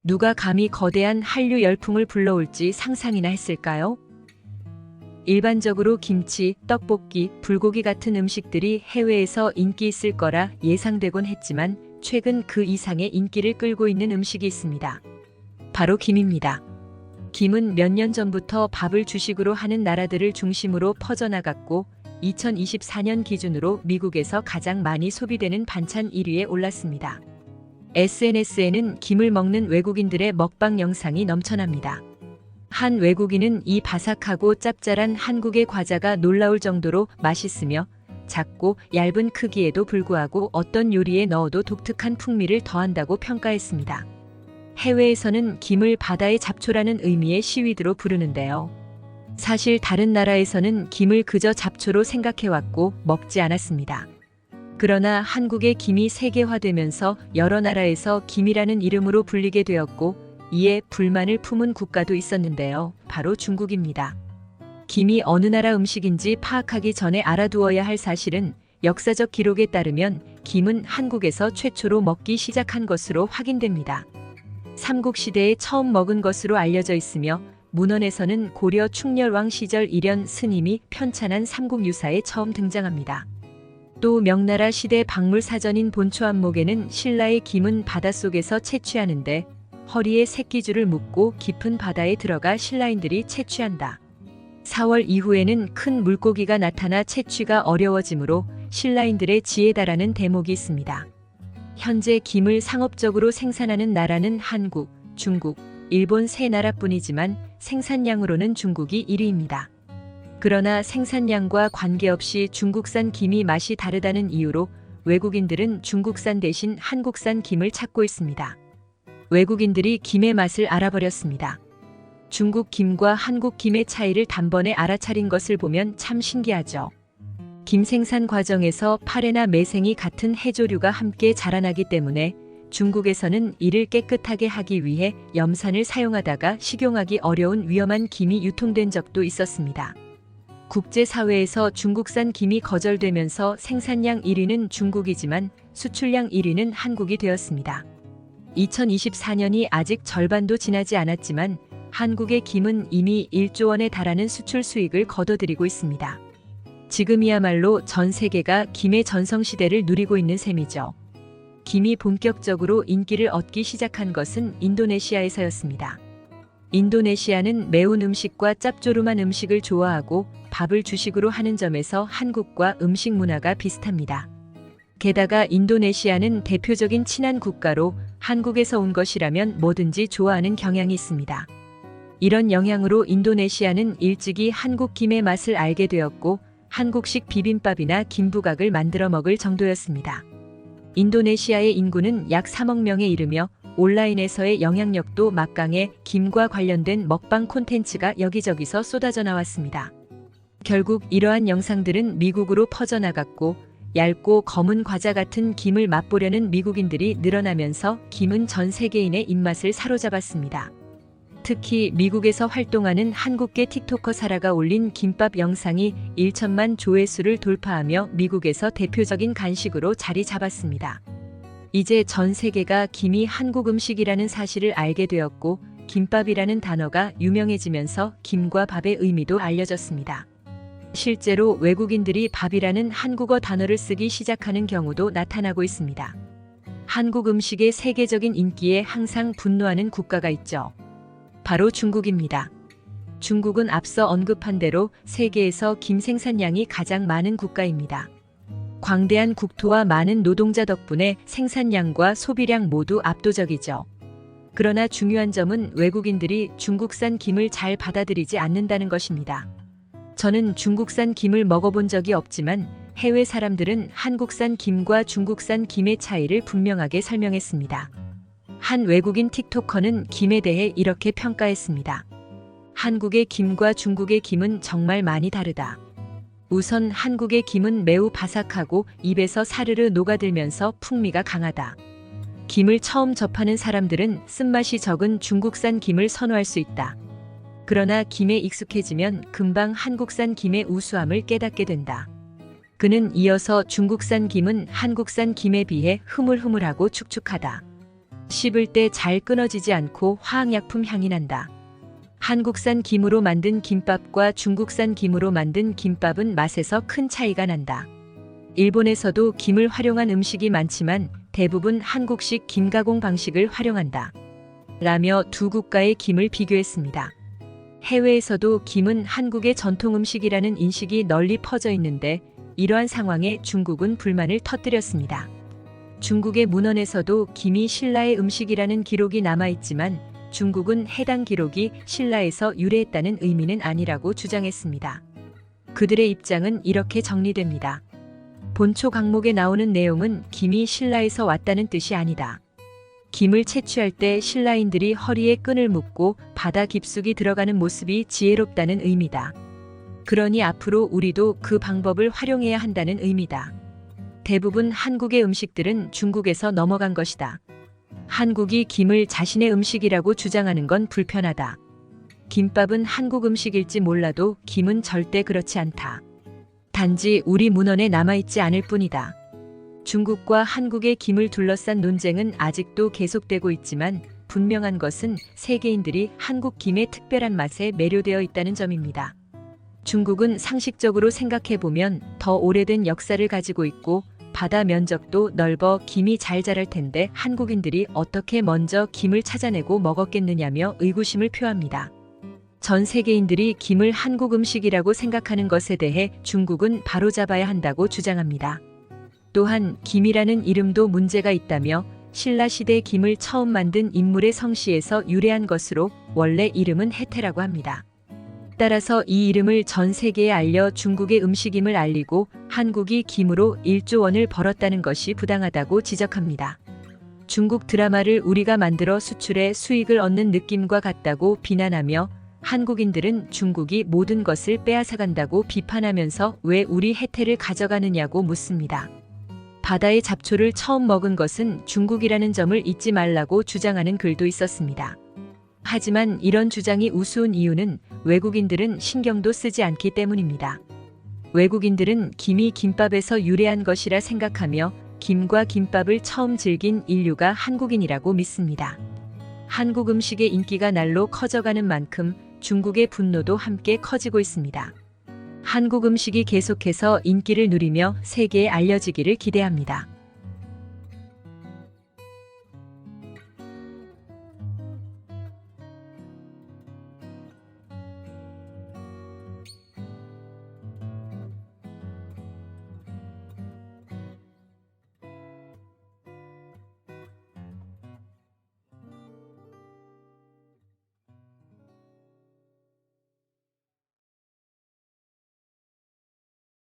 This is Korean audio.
누가 감히 거대한 한류 열풍을 불러올지 상상이나 했을까요? 일반적으로 김치, 떡볶이, 불고기 같은 음식들이 해외에서 인기 있을 거라 예상되곤 했지만 최근 그 이상의 인기를 끌고 있는 음식이 있습니다. 바로 김입니다. 김은 몇 년 전부터 밥을 주식으로 하는 나라들을 중심으로 퍼져나갔고 2024년 기준으로 미국에서 가장 많이 소비되는 반찬 1위에 올랐습니다. SNS에는 김을 먹는 외국인들의 먹방 영상이 넘쳐납니다. 한 외국인은 이 바삭하고 짭짤한 한국의 과자가 놀라울 정도로 맛있으며 작고 얇은 크기에도 불구하고 어떤 요리에 넣어도 독특한 풍미를 더한다고 평가했습니다. 해외에서는 김을 바다의 잡초라는 의미의 시위드로 부르는데요. 사실 다른 나라에서는 김을 그저 잡초로 생각해왔고 먹지 않았습니다. 그러나 한국의 김이 세계화되면서 여러 나라에서 김이라는 이름으로 불리게 되었고 이에 불만을 품은 국가도 있었는데요. 바로 중국입니다. 김이 어느 나라 음식인지 파악하기 전에 알아두어야 할 사실은 역사적 기록에 따르면 김은 한국에서 최초로 먹기 시작한 것으로 확인됩니다. 삼국시대에 처음 먹은 것으로 알려져 있으며 문헌에서는 고려 충렬왕 시절 일현 스님이 편찬한 삼국유사에 처음 등장합니다. 또 명나라 시대 박물 사전인 본초안목에는 신라의 김은 바닷속에서 채취하는데 허리에 새끼줄을 묶고 깊은 바다에 들어가 신라인들이 채취한다. 4월 이후에는 큰 물고기가 나타나 채취가 어려워지므로 신라인들의 지혜다라는 대목이 있습니다. 현재 김을 상업적으로 생산하는 나라는 한국, 중국, 일본 세 나라뿐이지만 생산량으로는 중국이 1위입니다. 그러나 생산량과 관계없이 중국산 김이 맛이 다르다는 이유로 외국인들은 중국산 대신 한국산 김을 찾고 있습니다. 외국인들이 김의 맛을 알아버렸습니다. 중국 김과 한국 김의 차이를 단번에 알아차린 것을 보면 참 신기하죠. 김 생산 과정에서 파래나 매생이 같은 해조류가 함께 자라나기 때문에 중국에서는 이를 깨끗하게 하기 위해 염산을 사용하다가 식용하기 어려운 위험한 김이 유통된 적도 있었습니다. 국제사회에서 중국산 김이 거절되면서 생산량 1위는 중국이지만 수출량 1위는 한국이 되었습니다. 2024년이 아직 절반도 지나지 않았지만 한국의 김은 이미 1조 원에 달하는 수출 수익을 거둬들이고 있습니다. 지금이야말로 전 세계가 김의 전성시대를 누리고 있는 셈이죠. 김이 본격적으로 인기를 얻기 시작한 것은 인도네시아에서였습니다. 인도네시아는 매운 음식과 짭조름한 음식을 좋아하고 밥을 주식으로 하는 점에서 한국과 음식 문화가 비슷합니다. 게다가 인도네시아는 대표적인 친한 국가로 한국에서 온 것이라면 뭐든지 좋아하는 경향이 있습니다. 이런 영향으로 인도네시아는 일찍이 한국 김의 맛을 알게 되었고 한국식 비빔밥이나 김부각을 만들어 먹을 정도였습니다. 인도네시아의 인구는 약 3억 명에 이르며 온라인에서의 영향력도 막강해 김과 관련된 먹방 콘텐츠가 여기저기서 쏟아져 나왔습니다. 결국 이러한 영상들은 미국으로 퍼져나갔고 얇고 검은 과자 같은 김을 맛보려는 미국인들이 늘어나면서 김은 전 세계인의 입맛을 사로잡았습니다. 특히 미국에서 활동하는 한국계 틱토커 사라가 올린 김밥 영상이 1천만 조회수를 돌파하며 미국에서 대표적인 간식으로 자리 잡았습니다. 이제 전 세계가 김이 한국 음식이라는 사실을 알게 되었고 김밥이라는 단어가 유명해지면서 김과 밥의 의미도 알려졌습니다. 실제로 외국인들이 밥이라는 한국어 단어를 쓰기 시작하는 경우도 나타나고 있습니다. 한국 음식의 세계적인 인기에 항상 분노하는 국가가 있죠. 바로 중국입니다. 중국은 앞서 언급한 대로 세계에서 김 생산량이 가장 많은 국가입니다. 광대한 국토와 많은 노동자 덕분에 생산량과 소비량 모두 압도적이죠. 그러나 중요한 점은 외국인들이 중국산 김을 잘 받아들이지 않는다는 것입니다. 저는 중국산 김을 먹어본 적이 없지만 해외 사람들은 한국산 김과 중국산 김의 차이를 분명하게 설명했습니다. 한 외국인 틱토커는 김에 대해 이렇게 평가했습니다. 한국의 김과 중국의 김은 정말 많이 다르다. 우선 한국의 김은 매우 바삭하고 입에서 사르르 녹아들면서 풍미가 강하다. 김을 처음 접하는 사람들은 쓴맛이 적은 중국산 김을 선호할 수 있다. 그러나 김에 익숙해지면 금방 한국산 김의 우수함을 깨닫게 된다. 그는 이어서 중국산 김은 한국산 김에 비해 흐물흐물하고 축축하다. 씹을 때 잘 끊어지지 않고 화학약품 향이 난다. 한국산 김으로 만든 김밥과 중국산 김으로 만든 김밥은 맛에서 큰 차이가 난다. 일본에서도 김을 활용한 음식이 많지만 대부분 한국식 김 가공 방식을 활용한다. 라며 두 국가의 김을 비교했습니다. 해외에서도 김은 한국의 전통 음식이라는 인식이 널리 퍼져 있는데 이러한 상황에 중국은 불만을 터뜨렸습니다. 중국의 문헌에서도 김이 신라의 음식이라는 기록이 남아있지만 중국은 해당 기록이 신라에서 유래했다는 의미는 아니라고 주장했습니다. 그들의 입장은 이렇게 정리됩니다. 본초 강목에 나오는 내용은 김이 신라에서 왔다는 뜻이 아니다. 김을 채취할 때 신라인들이 허리에 끈을 묶고 바다 깊숙이 들어가는 모습이 지혜롭다는 의미다. 그러니 앞으로 우리도 그 방법을 활용해야 한다는 의미다. 대부분 한국의 음식들은 중국에서 넘어간 것이다. 한국이 김을 자신의 음식이라고 주장하는 건 불편하다. 김밥은 한국 음식일지 몰라도 김은 절대 그렇지 않다. 단지 우리 문헌에 남아있지 않을 뿐이다. 중국과 한국의 김을 둘러싼 논쟁은 아직도 계속되고 있지만 분명한 것은 세계인들이 한국 김의 특별한 맛에 매료되어 있다는 점입니다. 중국은 상식적으로 생각해보면 더 오래된 역사를 가지고 있고 바다 면적도 넓어 김이 잘 자랄 텐데 한국인들이 어떻게 먼저 김을 찾아내고 먹었겠느냐며 의구심을 표합니다. 전 세계인들이 김을 한국 음식이라고 생각하는 것에 대해 중국은 바로잡아야 한다고 주장합니다. 또한 김이라는 이름도 문제가 있다며 신라시대 김을 처음 만든 인물의 성씨에서 유래한 것으로 원래 이름은 해태라고 합니다. 따라서 이 이름을 전 세계에 알려 중국의 음식임을 알리고 한국이 김으로 1조 원을 벌었다는 것이 부당하다고 지적합니다. 중국 드라마를 우리가 만들어 수출해 수익을 얻는 느낌과 같다고 비난하며 한국인들은 중국이 모든 것을 빼앗아간다고 비판하면서 왜 우리 해태를 가져가느냐고 묻습니다. 바다의 잡초를 처음 먹은 것은 중국이라는 점을 잊지 말라고 주장하는 글도 있었습니다. 하지만 이런 주장이 우스운 이유는 외국인들은 신경도 쓰지 않기 때문입니다. 외국인들은 김이 김밥에서 유래한 것이라 생각하며 김과 김밥을 처음 즐긴 인류가 한국인이라고 믿습니다. 한국 음식의 인기가 날로 커져가는 만큼 중국의 분노도 함께 커지고 있습니다. 한국 음식이 계속해서 인기를 누리며 세계에 알려지기를 기대합니다.